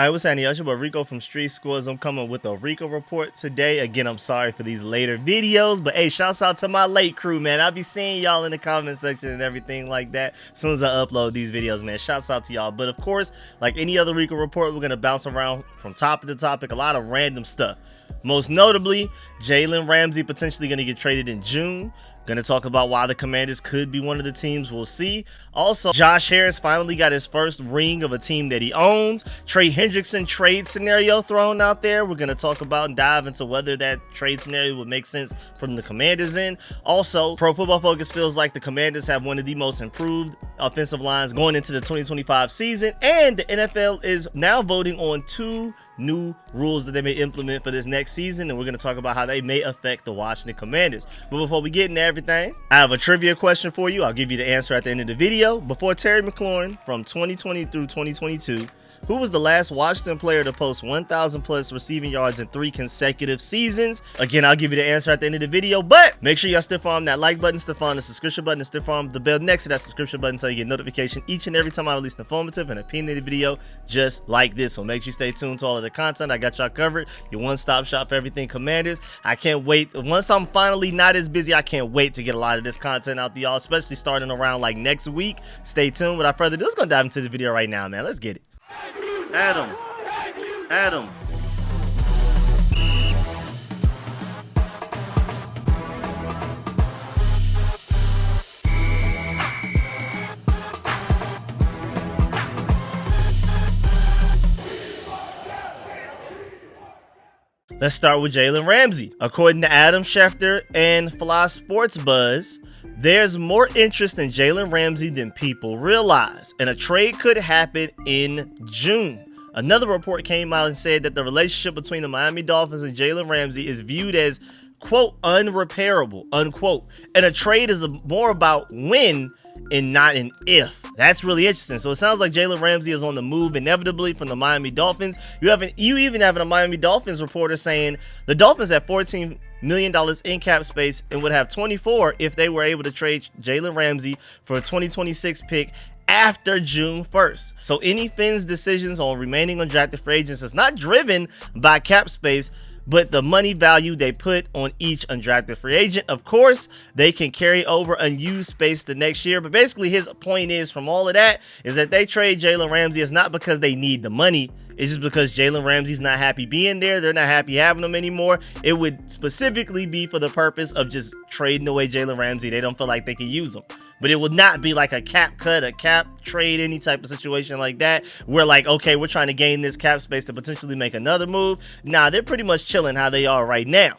Hi, what's happening? It's your boy Rico from StreetScores. I'm coming with a Rico report today. Again, I'm sorry for these later videos, but hey, shouts out to my late crew, man. I'll be seeing y'all in the comment section and everything like that as soon as I upload these videos, man. Shouts out to y'all. But of course, like any other Rico report, we're going to bounce around from topic to topic, a lot of random stuff. Most notably, Jaylen Ramsey potentially going to get traded in June. Going to talk about why the Commanders could be one of the teams. We'll see. Also, Josh Harris finally got his first ring of a team that he owns. Trey Hendrickson trade scenario thrown out there. We're going to talk about and dive into whether that trade scenario would make sense from the Commanders' end. Also, Pro Football Focus feels like the Commanders have one of the most improved offensive lines going into the 2025 season. And the NFL is now voting on 2 new rules that they may implement for this next season, and we're going to talk about how they may affect the Washington Commanders. But before we get into everything, I have a trivia question for you. I'll give you the answer at the end of the video. Before Terry McLaurin from 2020 through 2022, who was the last Washington player to post 1,000 plus receiving yards in 3 consecutive seasons? Again, I'll give you the answer at the end of the video, but make sure y'all stiff arm that like button, stiff arm the subscription button, and stiff arm the bell next to that subscription button so you get notification each and every time I release an informative and opinionated video just like this. So make sure you stay tuned to all of the content. I got y'all covered. Your one-stop shop for everything Commanders. I can't wait. Once I'm finally not as busy, I can't wait to get a lot of this content out to y'all, especially starting around like next week. Stay tuned. Without further ado, let's go dive into this video right now, man. Let's get it. Adam. Let's start with Jaylen Ramsey. According to Adam Schefter and Fly Sports Buzz, there's more interest in Jaylen Ramsey than people realize, and a trade could happen in June. Another report came out and said that the relationship between the Miami Dolphins and Jaylen Ramsey is viewed as, quote, unrepairable, unquote. And a trade is more about when and not an if. That's really interesting. So it sounds like Jaylen Ramsey is on the move inevitably from the Miami Dolphins. You even have a Miami Dolphins reporter saying the Dolphins have $14 million in cap space and would have 24 if they were able to trade Jaylen Ramsey for a 2026 pick after June 1st. So any Fins decisions on remaining undrafted free agents is not driven by cap space, but the money value they put on each undrafted free agent. Of course, they can carry over unused space the next year, but basically his point is from all of that is that they trade Jaylen Ramsey is not because they need the money. It's just because Jaylen Ramsey's not happy being there. They're not happy having him anymore. It would specifically be for the purpose of just trading away Jaylen Ramsey. They don't feel like they can use him. But it would not be like a cap cut, a cap trade, any type of situation like that. We're like, okay, we're trying to gain this cap space to potentially make another move. Nah, they're pretty much chilling how they are right now.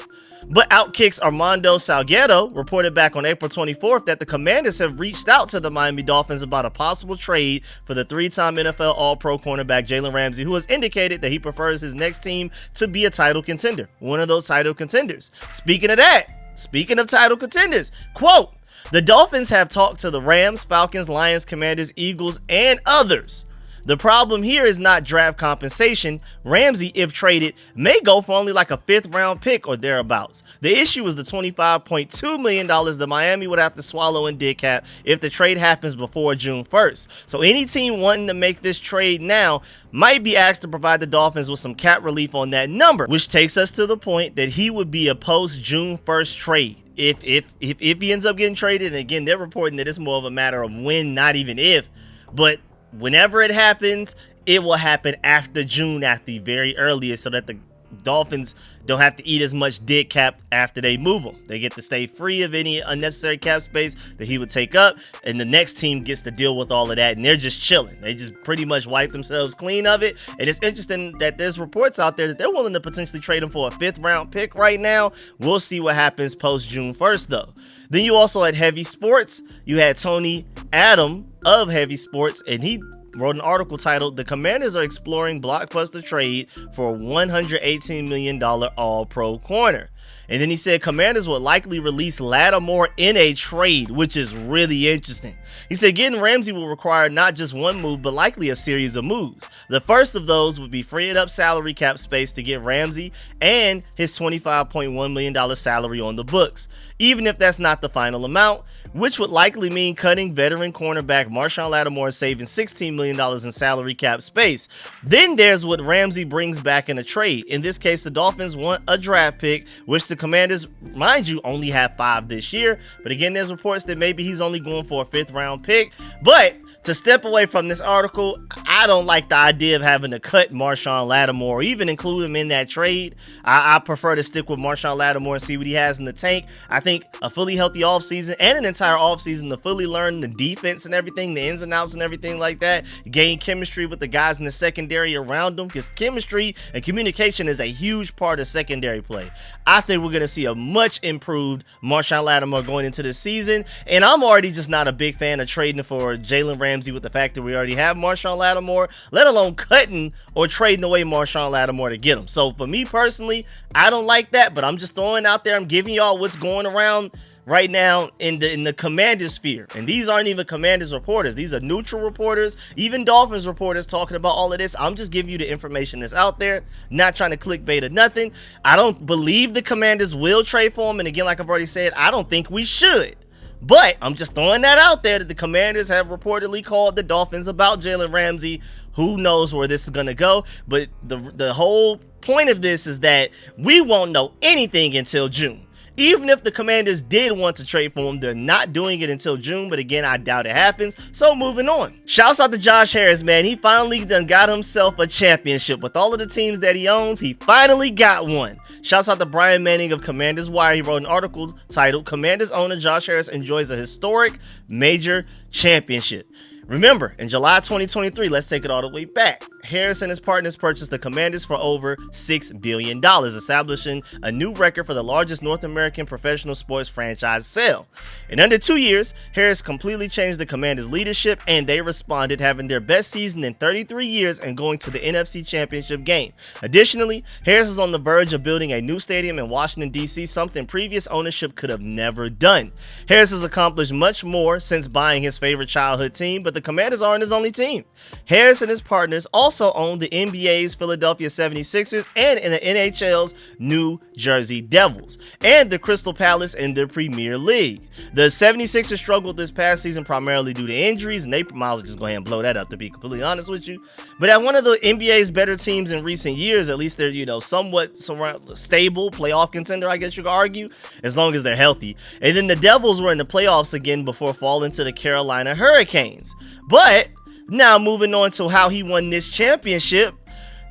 But Outkick's Armando Salguero reported back on April 24th that the Commanders have reached out to the Miami Dolphins about a possible trade for the 3-time NFL All-Pro cornerback Jaylen Ramsey, who has indicated that he prefers his next team to be a title contender, one of those title contenders. Speaking of title contenders, quote, the Dolphins have talked to the Rams, Falcons, Lions, Commanders, Eagles, and others. The problem here is not draft compensation. Ramsey, if traded, may go for only like a 5th round pick or thereabouts. The issue is the $25.2 million that Miami would have to swallow in dead cap if the trade happens before June 1st. So any team wanting to make this trade now might be asked to provide the Dolphins with some cap relief on that number, which takes us to the point that he would be a post-June 1st trade. If he ends up getting traded, and again, they're reporting that it's more of a matter of when, not even if, but whenever it happens, it will happen after June at the very earliest so that the Dolphins don't have to eat as much dead cap after they move him. They get to stay free of any unnecessary cap space that he would take up, and the next team gets to deal with all of that, and they're just chilling. They just pretty much wipe themselves clean of it. And it's interesting that there's reports out there that they're willing to potentially trade him for a 5th round pick right now. We'll see what happens post June 1st though. Then you also had Heavy Sports. You had Tony Adam of Heavy Sports, and he wrote an article titled, "The Commanders are exploring blockbuster trade for a $118 million all-pro corner." And then he said Commanders would likely release Lattimore in a trade, which is really interesting. He said getting Ramsey will require not just one move, but likely a series of moves. The first of those would be freeing up salary cap space to get Ramsey and his $25.1 million salary on the books, even if that's not the final amount, which would likely mean cutting veteran cornerback Marshon Lattimore and saving $16 million in salary cap space. Then there's what Ramsey brings back in a trade. In this case, the Dolphins want a draft pick, which the Commanders, mind you, only have 5 this year. But again, there's reports that maybe he's only going for a 5th round pick. But to step away from this article, I don't like the idea of having to cut Marshon Lattimore or even include him in that trade. I prefer to stick with Marshon Lattimore and see what he has in the tank. I think a fully healthy offseason and an entire offseason to fully learn the defense and everything, the ins and outs and everything like that, gain chemistry with the guys in the secondary around them, because chemistry and communication is a huge part of secondary play. I think we're going to see a much improved Marshon Lattimore going into the season, and I'm already just not a big fan of trading for Jaylen Ramsey with the fact that we already have Marshon Lattimore, let alone cutting or trading away Marshon Lattimore to get him. So for me personally, I don't like that, but I'm just throwing out there, I'm giving y'all what's going around right now in the Commanders sphere. And these aren't even Commanders reporters. These are neutral reporters, even Dolphins reporters talking about all of this. I'm just giving you the information that's out there, not trying to clickbait or nothing. I don't believe the Commanders will trade for him. And again, like I've already said, I don't think we should. But I'm just throwing that out there that the Commanders have reportedly called the Dolphins about Jaylen Ramsey. Who knows where this is going to go? But the whole point of this is that we won't know anything until June. Even if the Commanders did want to trade for him, they're not doing it until June. But again, I doubt it happens. So moving on. Shouts out to Josh Harris, man. He finally done got himself a championship. With all of the teams that he owns, he finally got one. Shouts out to Brian Manning of Commanders Wire. He wrote an article titled "Commanders owner Josh Harris enjoys a historic major championship." Remember, in July 2023, let's take it all the way back. Harris and his partners purchased the Commanders for over $6 billion, establishing a new record for the largest North American professional sports franchise sale. In under 2 years, Harris completely changed the Commanders' leadership, and they responded, having their best season in 33 years and going to the NFC Championship game. Additionally, Harris is on the verge of building a new stadium in Washington, D.C., something previous ownership could have never done. Harris has accomplished much more since buying his favorite childhood team, but the Commanders aren't his only team. Harris and his partners also own the NBA's Philadelphia 76ers and in the NHL's New Jersey Devils, and the Crystal Palace in the Premier League. The 76ers struggled this past season primarily due to injuries, and they might just go ahead and blow that up, to be completely honest with you. But at one of the NBA's better teams in recent years, at least they're, somewhat stable playoff contender, I guess you could argue, as long as they're healthy. And then the Devils were in the playoffs again before falling to the Carolina Hurricanes. But now moving on to how he won this championship,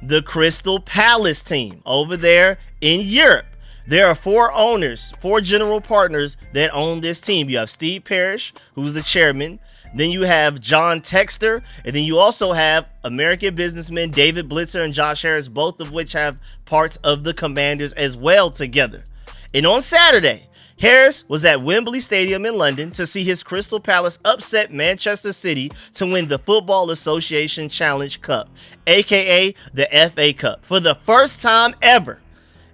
the Crystal Palace team over there in Europe. There are 4 owners, 4 general partners that own this team. You have Steve Parrish, who's the chairman. Then you have John Texter. And then you also have American businessmen David Blitzer and Josh Harris, both of which have parts of the Commanders as well together. And on Saturday, Harris was at Wembley Stadium in London to see his Crystal Palace upset Manchester City to win the Football Association Challenge Cup, aka the FA Cup, for the first time ever.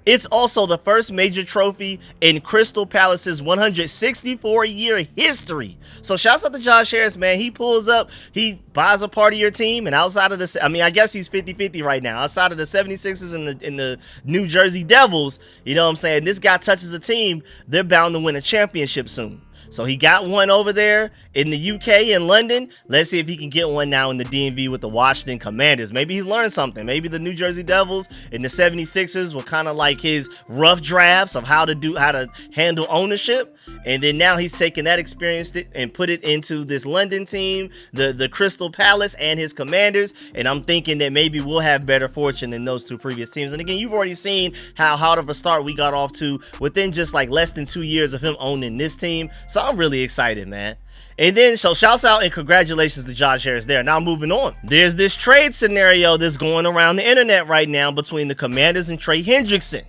It's also the first major trophy in Crystal Palace's 164-year history. So shouts out to Josh Harris, man. He pulls up, he buys a part of your team, and outside of the, I guess he's 50-50 right now. Outside of the 76ers and the New Jersey Devils, you know what I'm saying? This guy touches a team, they're bound to win a championship soon. So he got one over there in the UK in London. Let's see if he can get one now in the DMV with the Washington Commanders. Maybe he's learned something. Maybe the New Jersey Devils and the 76ers were kind of like his rough drafts of how to handle ownership. And then now he's taken that experience and put it into this London team, the Crystal Palace and his Commanders. And I'm thinking that maybe we'll have better fortune than those 2 previous teams. And again, you've already seen how hard of a start we got off to within just like less than 2 years of him owning this team. So I'm really excited, man. And then, so shouts out and congratulations to Josh Harris there. Now moving on. There's this trade scenario that's going around the internet right now between the Commanders and Trey Hendrickson.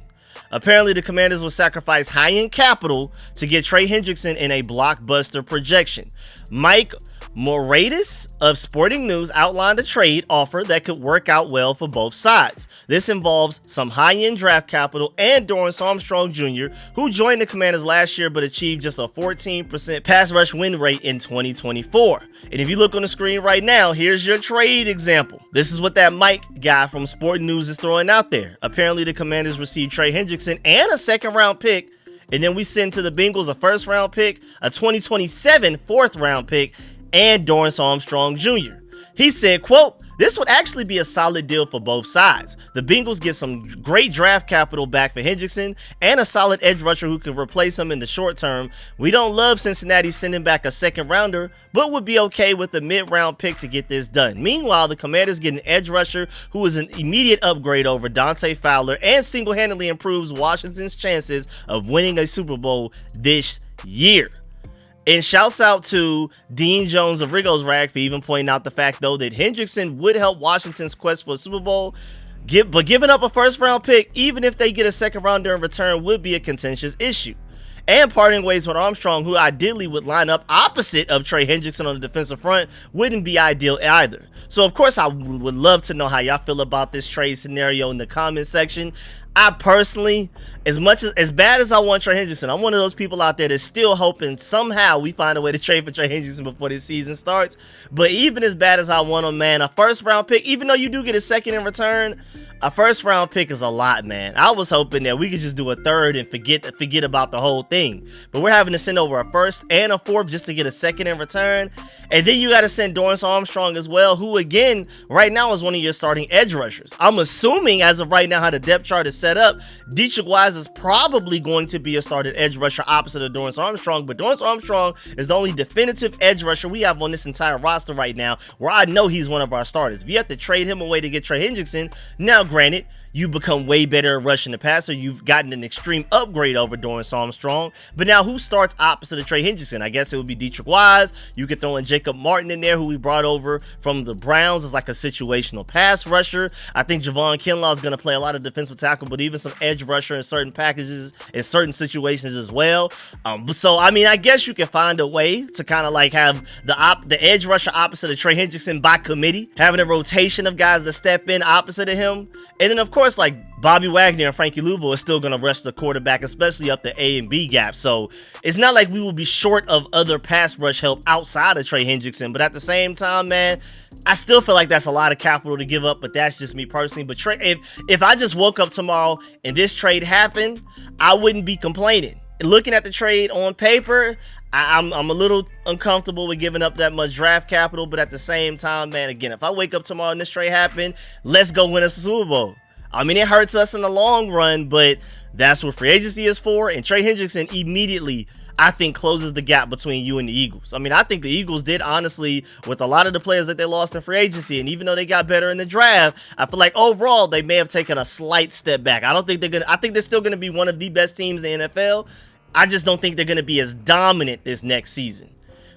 Apparently, the Commanders will sacrifice high-end capital to get Trey Hendrickson in a blockbuster projection. Mike Moratis of Sporting News outlined a trade offer that could work out well for both sides. This involves some high-end draft capital and Dorrance Armstrong Jr., who joined the Commanders last year but achieved just a 14% pass rush win rate in 2024. And if you look on the screen right now, here's your trade example. This is what that Mike guy from Sporting News is throwing out there. Apparently, the Commanders received Trey Hendrickson and a second-round pick, and then we send to the Bengals a first-round pick, a 2027 fourth-round pick, and Dorrance Armstrong Jr. He said, quote, "This would actually be a solid deal for both sides. The Bengals get some great draft capital back for Hendrickson and a solid edge rusher who can replace him in the short term. We don't love Cincinnati sending back a second rounder, but would be okay with a mid-round pick to get this done. Meanwhile, the Commanders get an edge rusher who is an immediate upgrade over Dante Fowler and single-handedly improves Washington's chances of winning a Super Bowl this year." And shouts out to Dean Jones of Rico's Rag for even pointing out the fact, though, that Hendrickson would help Washington's quest for a Super Bowl. But giving up a first-round pick, even if they get a second rounder in return, would be a contentious issue. And parting ways with Armstrong, who ideally would line up opposite of Trey Hendrickson on the defensive front, wouldn't be ideal either. So, of course, I would love to know how y'all feel about this trade scenario in the comment section. I personally, as bad as I want Trey Hendrickson, I'm one of those people out there that's still hoping somehow we find a way to trade for Trey Hendrickson before this season starts. But even as bad as I want him, man, a first-round pick, even though you do get a second in return, a first-round pick is a lot, man. I was hoping that we could just do a third and forget about the whole thing. But we're having to send over a first and a fourth just to get a second in return. And then you got to send Dorrance Armstrong as well, who, again, right now is one of your starting edge rushers. I'm assuming, as of right now, how the depth chart is set up, Dietrich Wise is probably going to be a starting edge rusher opposite of Dorrance Armstrong. But Dorrance Armstrong is the only definitive edge rusher we have on this entire roster right now, where I know he's one of our starters. If you have to trade him away to get Trey Hendrickson, now granted, you become way better at rushing the passer. You've gotten an extreme upgrade over Dorrance Armstrong. But now who starts opposite of Trey Hendrickson? I guess it would be Dietrich Wise. You could throw in Jacob Martin in there, who we brought over from the Browns as like a situational pass rusher. I think Javon Kinlaw is going to play a lot of defensive tackle, but even some edge rusher in certain packages, in certain situations as well. So, I mean, I guess you can find a way to kind of like have the edge rusher opposite of Trey Hendrickson by committee, having a rotation of guys that step in opposite of him. And then, of course, like Bobby Wagner and Frankie Louisville is still going to rush the quarterback, especially up the A and B gap. So it's not like we will be short of other pass rush help outside of Trey Hendrickson. But at the same time, man, I still feel like that's a lot of capital to give up. But that's just me personally. But if I just woke up tomorrow and this trade happened, I wouldn't be complaining. Looking at the trade on paper, I'm a little uncomfortable with giving up that much draft capital. But at the same time, man, again, if I wake up tomorrow and this trade happened, let's go win us a Super Bowl. I mean, it hurts us in the long run, but that's what free agency is for. And Trey Hendrickson immediately, I think, closes the gap between you and the Eagles. I mean, I think the Eagles did, honestly, with a lot of the players that they lost in free agency. And even though they got better in the draft, I feel like overall they may have taken a slight step back. I think they're still going to be one of the best teams in the NFL. I just don't think they're going to be as dominant this next season.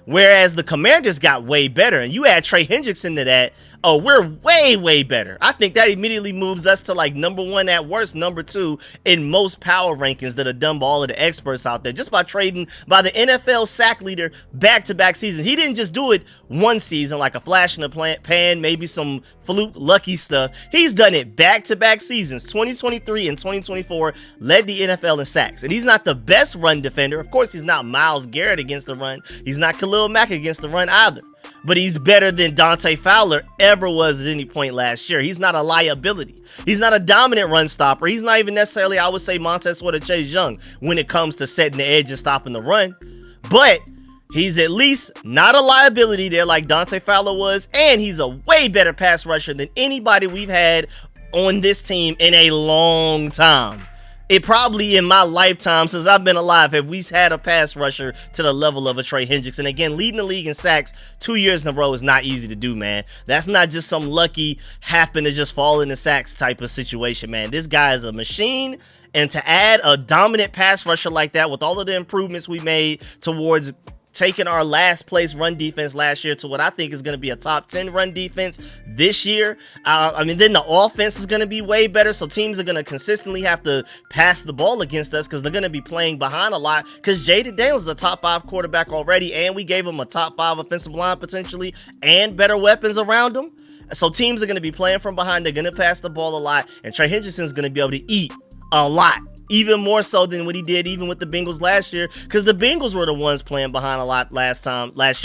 Whereas the Commanders got way better, and you add Trey Hendrickson to that, oh, we're way, way better. I think that immediately moves us to like number one, at worst number two in most power rankings that are done by all of the experts out there, just by trading by the NFL sack leader back-to-back seasons. He didn't just do it one season like a flash in the pan, maybe some fluke lucky stuff. He's done it back-to-back seasons. 2023 and 2024 led the NFL in sacks. And he's not the best run defender. Of course, he's not Myles Garrett against the run. He's not Khalil Mack against the run either. But he's better than Dante Fowler ever was at any point last year. He's not a liability. He's not a dominant run stopper. He's not even necessarily, I would say, Montez Sweat or Chase Young when it comes to setting the edge and stopping the run. But he's at least not a liability there like Dante Fowler was, and he's a way better pass rusher than anybody we've had on this team in a long time. It probably in my lifetime since I've been alive have we had a pass rusher to the level of a Trey Hendrickson. Again, leading the league in sacks 2 years in a row is not easy to do, man. That's not just some lucky happen to just fall in the sacks type of situation, man. This guy is a machine, and to add a dominant pass rusher like that with all of the improvements we made towards taking our last place run defense last year to what I think is going to be a top 10 run defense this year. Then the offense is going to be way better. So teams are going to consistently have to pass the ball against us because they're going to be playing behind a lot because Jaylen Daniels is a top 5 quarterback already. And we gave him a top 5 offensive line potentially and better weapons around him. So teams are going to be playing from behind. They're going to pass the ball a lot. And Trey Hendrickson is going to be able to eat a lot. Even more so than what he did even with the Bengals last year, because the Bengals were the ones playing behind a lot last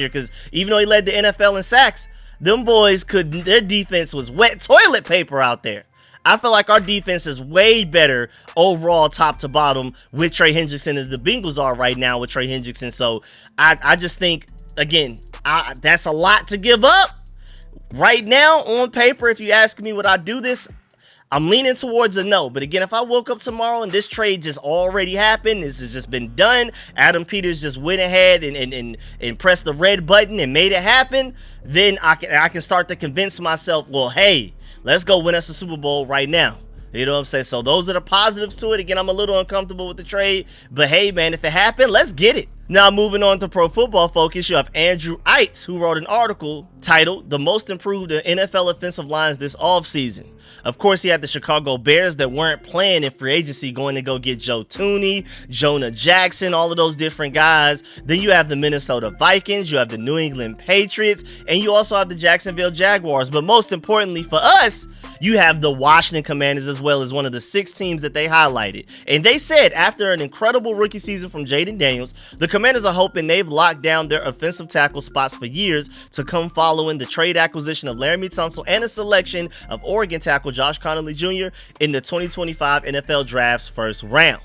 year, because even though he led the NFL in sacks, them boys their defense was wet toilet paper out there. I feel like our defense is way better overall top to bottom with Trey Hendrickson than the Bengals are right now with Trey Hendrickson. So I just think, again, that's a lot to give up. Right now, on paper, if you ask me would I do this, I'm leaning towards a no. But again, if I woke up tomorrow and this trade just already happened, this has just been done, Adam Peters just went ahead and pressed the red button and made it happen, then I can start to convince myself, well, hey, let's go win us a Super Bowl right now. You know what I'm saying? So those are the positives to it. Again, I'm a little uncomfortable with the trade, but hey, man, if it happened, let's get it. Now, moving on to Pro Football Focus, you have Andrew Eitz, who wrote an article titled "The Most Improved NFL Offensive Lines This Offseason." Of course, he had the Chicago Bears that weren't playing in free agency going to go get Joe Thuney, Jonah Jackson, all of those different guys. Then you have the Minnesota Vikings, you have the New England Patriots, and you also have the Jacksonville Jaguars. But most importantly for us, you have the Washington Commanders as well as one of the 6 teams that they highlighted. And they said after an incredible rookie season from Jaylen Daniels, the Commanders are hoping they've locked down their offensive tackle spots for years to come following the trade acquisition of Laremy Tunsil and a selection of Oregon tackle Josh Connolly Jr. in the 2025 NFL Draft's first round.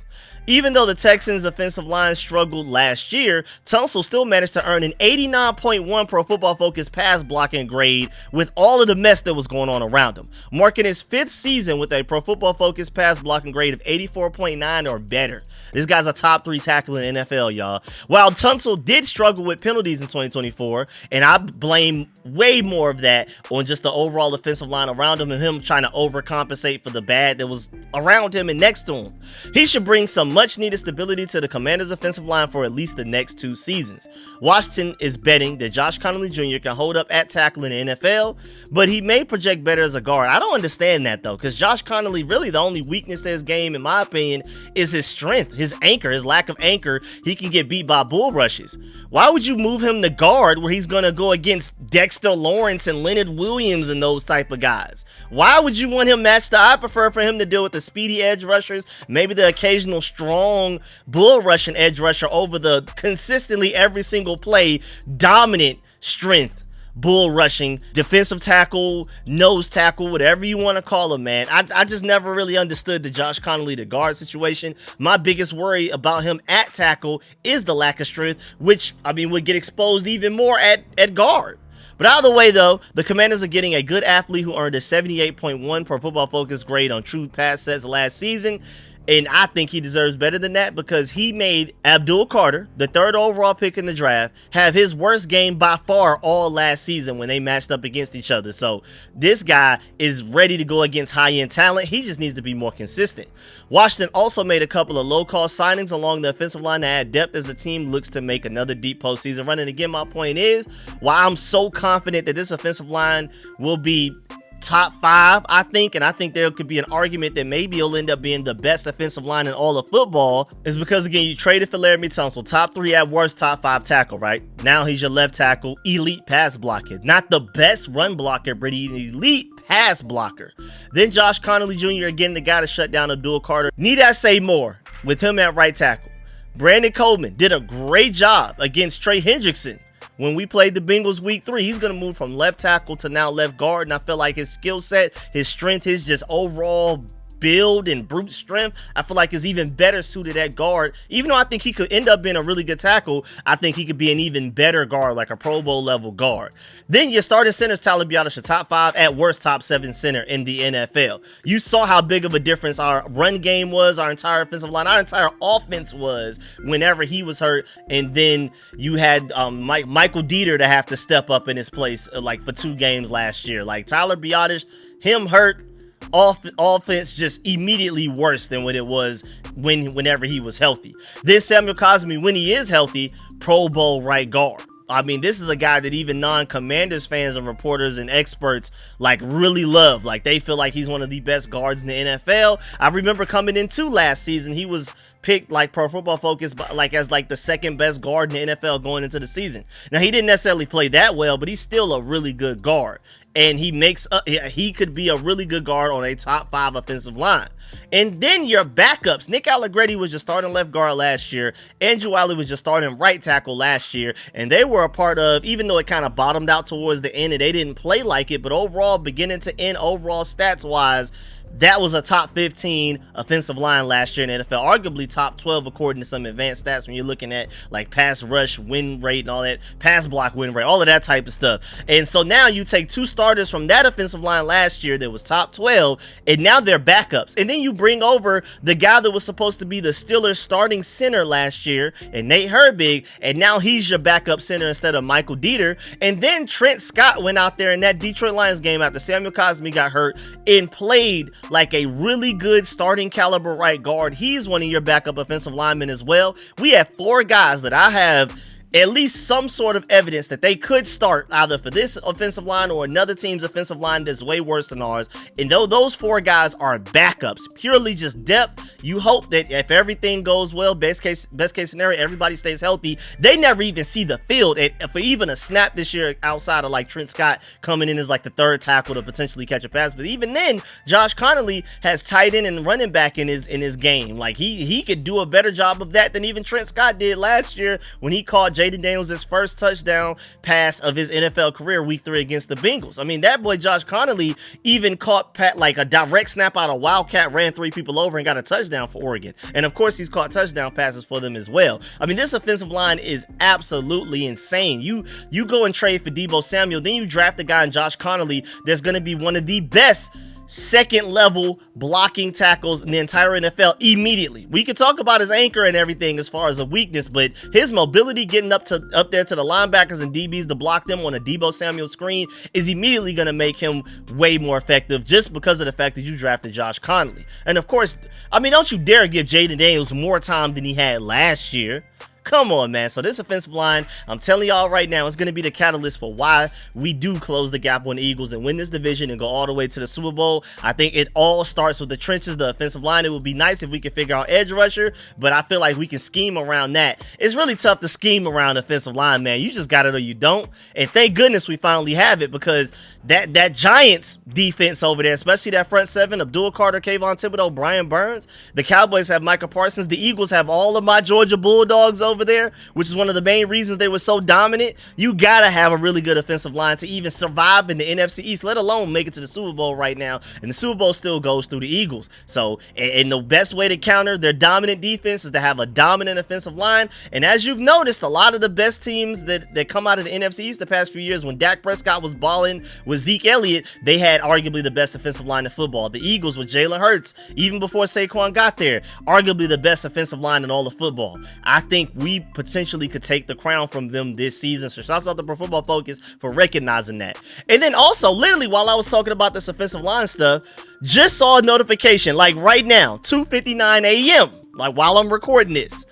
Even though the Texans' offensive line struggled last year, Tunsil still managed to earn an 89.1 Pro Football Focus pass blocking grade with all of the mess that was going on around him, marking his 5th season with a Pro Football Focus pass blocking grade of 84.9 or better. This guy's a top 3 tackle in the NFL, y'all. While Tunsil did struggle with penalties in 2024, and I blame way more of that on just the overall offensive line around him and him trying to overcompensate for the bad that was around him and next to him. He should bring some much needed stability to the Commanders' offensive line for at least the next 2 seasons. Washington is betting that Josh Connolly Jr. can hold up at tackle in the NFL, but he may project better as a guard. I don't understand that though, because Josh Connolly, really the only weakness to his game, in my opinion, is his strength, his anchor, his lack of anchor. He can get beat by bull rushes. Why would you move him to guard where he's going to go against Dexter Lawrence and Leonard Williams and those type of guys? Why would you want him matched up? I prefer for him to deal with the speedy edge rushers, maybe the occasional strong bull rushing edge rusher over the consistently every single play dominant strength bull rushing defensive tackle, nose tackle, whatever you want to call him, man. I just never really understood the Josh Connolly to guard situation. My biggest worry about him at tackle is the lack of strength, which would get exposed even more at guard. But either way, though, the Commanders are getting a good athlete who earned a 78.1 Pro Football Focus grade on true pass sets last season. And I think he deserves better than that because he made Abdul Carter, the 3rd overall pick in the draft, have his worst game by far all last season when they matched up against each other. So this guy is ready to go against high-end talent. He just needs to be more consistent. Washington also made a couple of low-cost signings along the offensive line to add depth as the team looks to make another deep postseason run. And again, my point is, why I'm so confident that this offensive line will be top 5, I think, and I think there could be an argument that maybe he'll end up being the best offensive line in all of football, is because, again, you traded for Laremy Tunsil, top 3 at worst, top 5 tackle, right? Now he's your left tackle, elite pass blocker. Not the best run blocker, but he's an elite pass blocker. Then Josh Connolly Jr., again, the guy to shut down Abdul Carter. Need I say more with him at right tackle? Brandon Coleman did a great job against Trey Hendrickson. When we played the Bengals week 3, he's going to move from left tackle to now left guard. And I feel like his skill set, his strength, his just overall build and brute strength, I feel like is even better suited at guard. Even though I think he could end up being a really good tackle, I think he could be an even better guard, like a Pro Bowl level guard. Then your starting center is Tyler Biadasz, a top 5 at worst top 7 center in the NFL. You saw how big of a difference our run game was, our entire offensive line, our entire offense was whenever he was hurt. And then you had Michael Dieter to have to step up in his place like for 2 games last year. Like Tyler Biadasz, him hurt, offense just immediately worse than what it was whenever he was healthy. Then Samuel Cosmi, when he is healthy, Pro Bowl right guard. I mean, this is a guy that even non-Commanders fans and reporters and experts like really love. Like, they feel like he's one of the best guards in the NFL. I remember coming into last season, he was picked like Pro Football Focus, but like as like the second best guard in the NFL going into the season. Now, he didn't necessarily play that well, but he's still a really good guard. And he could be a really good guard on a top 5 offensive line. And then your backups. Nick Allegretti was just starting left guard last year. Andrew Wiley was just starting right tackle last year. And they were a part of, even though it kind of bottomed out towards the end and they didn't play like it, but overall, beginning to end, overall stats-wise, that was a top 15 offensive line last year in the NFL, arguably top 12 according to some advanced stats when you're looking at like pass rush win rate and all that, pass block win rate, all of that type of stuff. And so now you take 2 starters from that offensive line last year that was top 12, and now they're backups. And then you bring over the guy that was supposed to be the Steelers starting center last year, and Nate Herbig, and now he's your backup center instead of Michael Dieter. And then Trent Scott went out there in that Detroit Lions game after Samuel Cosme got hurt and played like a really good starting caliber right guard. He's one of your backup offensive linemen as well. We have 4 guys that I have at least some sort of evidence that they could start either for this offensive line or another team's offensive line that's way worse than ours. And though those 4 guys are backups, purely just depth, you hope that if everything goes well, best case scenario, everybody stays healthy, they never even see the field for even a snap this year outside of like Trent Scott coming in as like the 3rd tackle to potentially catch a pass. But even then, Josh Connolly has tight end and running back in his game. Like he could do a better job of that than even Trent Scott did last year when he caught Jaden Daniels' first touchdown pass of his NFL career week 3 against the Bengals. I mean, that boy Josh Connolly even caught like a direct snap out of Wildcat, ran 3 people over and got a touchdown for Oregon. And of course, he's caught touchdown passes for them as well. I mean, this offensive line is absolutely insane. You go and trade for Deebo Samuel, then you draft a guy in Josh Connolly that's going to be one of the best second level blocking tackles in the entire NFL immediately. We could talk about his anchor and everything as far as a weakness, but his mobility getting up there to the linebackers and DBs to block them on a Deebo Samuel screen is immediately going to make him way more effective just because of the fact that you drafted Josh Connolly. And of course, I mean, don't you dare give Jaden Daniels more time than he had last year. Come on, man. So this offensive line, I'm telling y'all right now, it's going to be the catalyst for why we do close the gap on the Eagles and win this division and go all the way to the Super Bowl. I think it all starts with the trenches, the offensive line. It would be nice if we could figure out edge rusher, but I feel like we can scheme around that. It's really tough to scheme around offensive line, man. You just got it or you don't. And thank goodness we finally have it, because that Giants defense over there, especially that front 7, Abdul Carter, Kayvon Thibodeau, Brian Burns. The Cowboys have Micah Parsons. The Eagles have all of my Georgia Bulldogs over there, which is one of the main reasons they were so dominant. You gotta have a really good offensive line to even survive in the NFC East, let alone make it to the Super Bowl right now. And the Super Bowl still goes through the Eagles. So, and the best way to counter their dominant defense is to have a dominant offensive line. And as you've noticed, a lot of the best teams that come out of the NFC East the past few years, when Dak Prescott was balling with Zeke Elliott, they had arguably the best offensive line in football. The Eagles with Jalen Hurts, even before Saquon got there, arguably the best offensive line in all of football. I think we potentially could take the crown from them this season. So shouts out to Pro Football Focus for recognizing that. And then also, literally while I was talking about this offensive line stuff, just saw a notification like right now, 2:59 a.m., like while I'm recording this.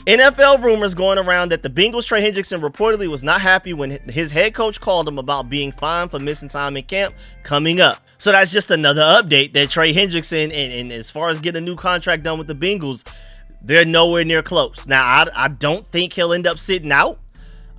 NFL rumors going around that the Bengals' Trey Hendrickson reportedly was not happy when his head coach called him about being fined for missing time in camp coming up. So that's just another update that Trey Hendrickson, and as far as getting a new contract done with the Bengals, they're nowhere near close. Now, I don't think he'll end up sitting out.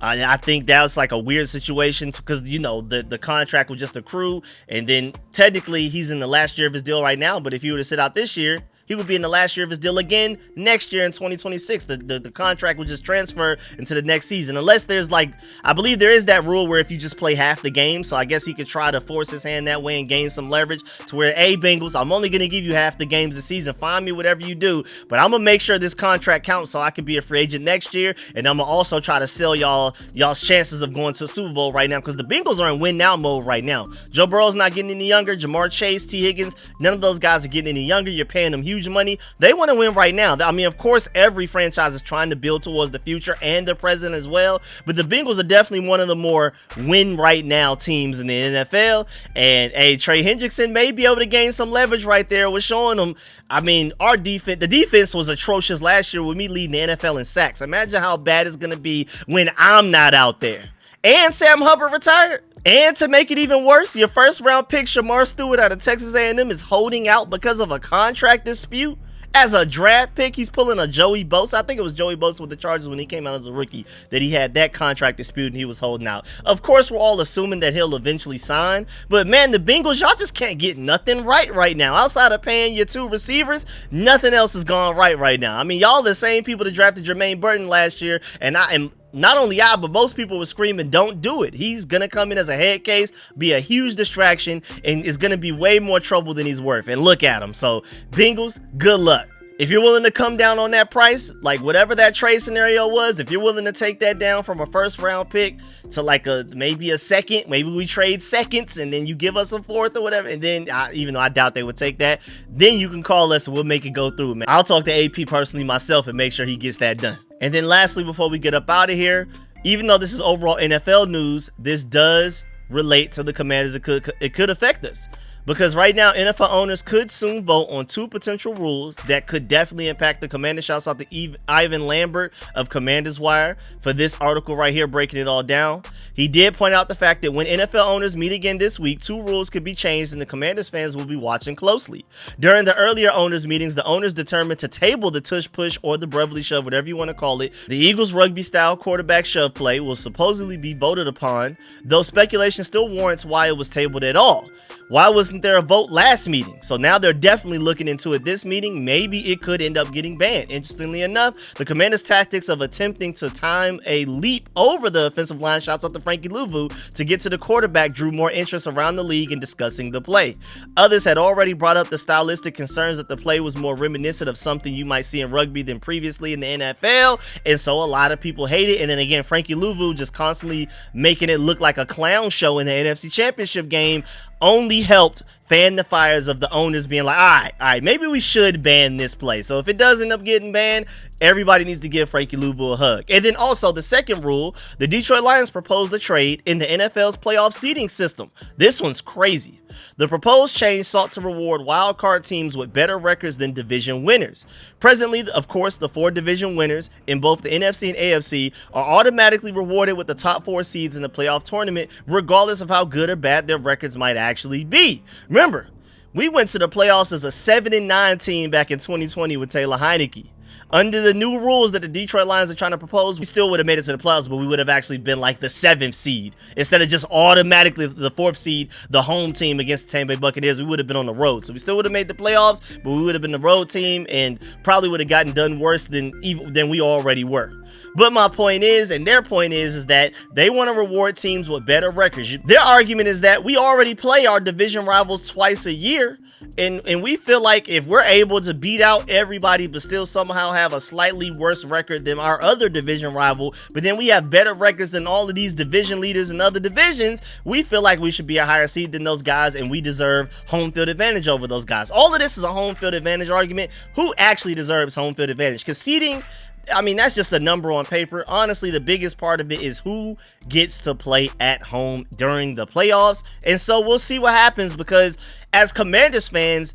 I think that's like a weird situation because, you know, the contract would just accrue, and then technically he's in the last year of his deal right now. But if he were to sit out this year, he would be in the last year of his deal again next year in 2026. The contract would just transfer into the next season. Unless there's like, I believe there is that rule where if you just play half the game. So I guess he could try to force his hand that way and gain some leverage to where, hey, Bengals, I'm only going to give you half the games this season. Find me whatever you do. But I'm going to make sure this contract counts so I can be a free agent next year. And I'm going to also try to sell y'all's chances of going to the Super Bowl right now, because the Bengals are in win now mode right now. Joe Burrow's not getting any younger. Jamar Chase, T. Higgins, none of those guys are getting any younger. You're paying them huge huge money. They want to win right now. I mean, of course, every franchise is trying to build towards the future and the present as well. But the Bengals are definitely one of the more win right now teams in the NFL. And hey, Trey Hendrickson may be able to gain some leverage right there with showing them. I mean, our defense, the defense was atrocious last year with me leading the NFL in sacks. Imagine how bad it's going to be when I'm not out there. And Sam Hubbard retired. And to make it even worse, your first round pick, Shamar Stewart out of Texas A&M, is holding out because of a contract dispute. As a draft pick, he's pulling a Joey Bosa. I think it was Joey Bosa with the Chargers when he came out as a rookie that he had that contract dispute and he was holding out. Of course, we're all assuming that he'll eventually sign. But man, the Bengals, y'all just can't get nothing right now. Outside of paying your 2 receivers, nothing else has gone right now. I mean, y'all the same people that drafted Jermaine Burton last year, and not only I, but most people were screaming, don't do it. He's going to come in as a head case, be a huge distraction, and is going to be way more trouble than he's worth. And look at him. So, Bengals, good luck. If you're willing to come down on that price, like whatever that trade scenario was, if you're willing to take that down from a first round pick to like maybe a second, maybe we trade seconds and then you give us a fourth or whatever, and then even though I doubt they would take that, then you can call us and we'll make it go through, man. I'll talk to AP personally myself and make sure he gets that done. And then lastly, before we get up out of here, even though this is overall NFL news, this does relate to the Commanders. It could affect us. Because right now, NFL owners could soon vote on 2 potential rules that could definitely impact the Commanders. Shouts out to Ivan Lambert of Commanders Wire for this article right here, breaking it all down. He did point out the fact that when NFL owners meet again this week, 2 rules could be changed and the Commanders fans will be watching closely. During the earlier owners meetings, the owners determined to table the tush push or the Beverly shove, whatever you want to call it. The Eagles rugby-style quarterback shove play will supposedly be voted upon, though speculation still warrants why it was tabled at all. Why wasn't there a vote last meeting? So now they're definitely looking into it this meeting. Maybe it could end up getting banned. Interestingly enough, the Commanders' tactics of attempting to time a leap over the offensive line, shouts out to Frankie Louvu, to get to the quarterback drew more interest around the league in discussing the play. Others had already brought up the stylistic concerns that the play was more reminiscent of something you might see in rugby than previously in the NFL, and so a lot of people hate it. And then again, Frankie Louvu just constantly making it look like a clown show in the NFC Championship game only helped fan the fires of the owners being like, all right, maybe we should ban this play. So if it does end up getting banned, everybody needs to give Frankie Louvu a hug. And then also the second rule, the Detroit Lions proposed a trade in the NFL's playoff seeding system. This one's crazy. The proposed change sought to reward wildcard teams with better records than division winners. Presently, of course, the 4 division winners in both the NFC and AFC are automatically rewarded with the top 4 seeds in the playoff tournament, regardless of how good or bad their records might actually be. Remember, we went to the playoffs as a 7-9 team back in 2020 with Taylor Heineke. Under the new rules that the Detroit Lions are trying to propose, we still would have made it to the playoffs, but we would have actually been like the 7th seed. Instead of just automatically the 4th seed, the home team against the Tampa Bay Buccaneers, we would have been on the road. So we still would have made the playoffs, but we would have been the road team and probably would have gotten done worse than we already were. But my point is, and their point is that they want to reward teams with better records. Their argument is that we already play our division rivals twice a year. And we feel like if we're able to beat out everybody but still somehow have a slightly worse record than our other division rival, but then we have better records than all of these division leaders in other divisions, we feel like we should be a higher seed than those guys and we deserve home field advantage over those guys. All of this is a home field advantage argument. Who actually deserves home field advantage? Because seeding, I mean, that's just a number on paper. Honestly, the biggest part of it is who gets to play at home during the playoffs. And so we'll see what happens, because as Commanders fans,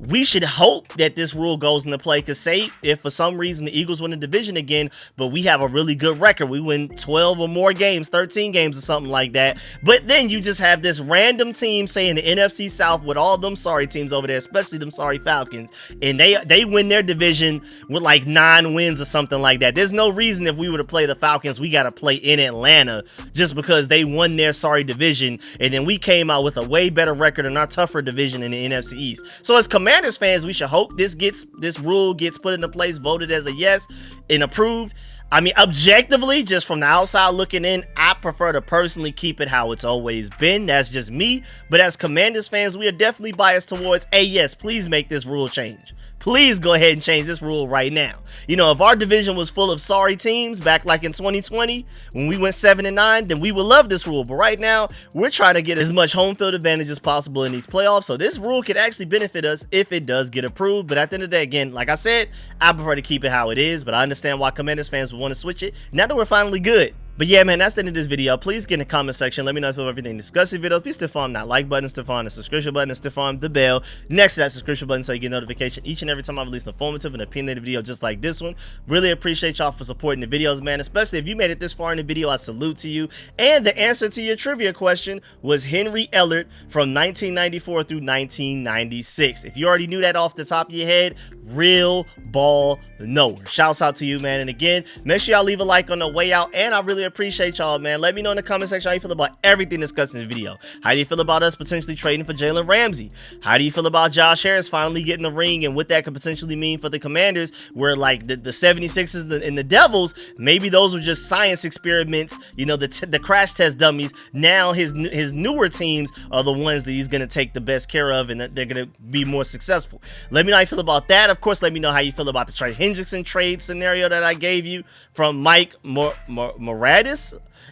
we should hope that this rule goes into play, because say if for some reason the Eagles win the division again, but we have a really good record, we win 12 or more games, 13 games or something like that, but then you just have this random team, say in the NFC South with all them sorry teams over there, especially them sorry Falcons, and they win their division with like 9 wins or something like that. There's no reason if we were to play the Falcons, we got to play in Atlanta just because they won their sorry division, and then we came out with a way better record in our tougher division in the NFC East. So as Commanders fans, we should hope this rule gets put into place, voted as a yes and approved. I mean, objectively, just from the outside looking in, I prefer to personally keep it how it's always been. That's just me. But as Commanders fans, we are definitely biased towards, hey, yes, please make this rule change. Please go ahead and change this rule right now. You know, if our division was full of sorry teams back like in 2020, when we went 7-9, then we would love this rule. But right now, we're trying to get as much home field advantage as possible in these playoffs. So this rule could actually benefit us if it does get approved. But at the end of the day, again, like I said, I prefer to keep it how it is. But I understand why Commanders fans would want to switch it now that we're finally good. But yeah, man, that's the end of this video. Please get in the comment section. Let me know if you have everything discussed in the video. Please stiff on that like button, stiff on the subscription button, and stiff on the bell next to that subscription button so you get notification each and every time I release an informative and opinionated video just like this one. Really appreciate y'all for supporting the videos, man. Especially if you made it this far in the video, I salute to you. And the answer to your trivia question was Henry Ellert from 1994 through 1996. If you already knew that off the top of your head, real ball knower. Shouts out to you, man. And again, make sure y'all leave a like on the way out, and I really appreciate y'all, man. Let me know in the comment section how you feel about everything discussed in the video. How do you feel about us potentially trading for Jaylen Ramsey? How do you feel about Josh Harris finally getting the ring and what that could potentially mean for the Commanders, where like the 76ers and the Devils, maybe those were just science experiments, you know, the crash test dummies. Now his newer teams are the ones that he's going to take the best care of and that they're going to be more successful. Let me know how you feel about that. Of course, let me know how you feel about the Trey Hendrickson trade scenario that I gave you from Mike Moradis.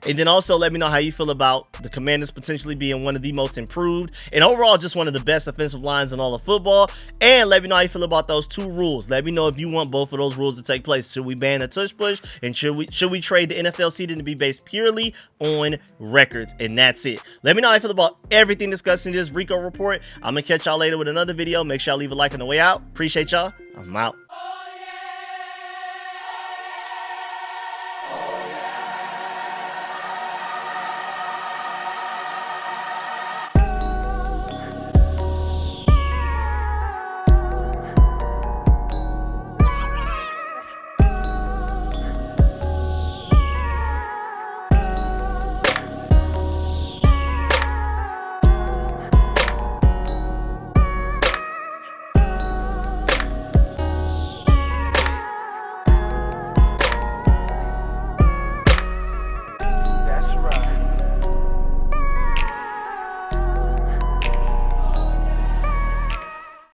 And then also let me know how you feel about the Commanders potentially being one of the most improved and overall just one of the best offensive lines in all of football. And let me know how you feel about those two rules. Let me know if you want both of those rules to take place. Should we ban the tush push? And should we trade the NFL season to be based purely on records? And that's it. Let me know how you feel about everything discussed in this Rico report. I'm going to catch y'all later with another video. Make sure y'all leave a like on the way out. Appreciate y'all. I'm out.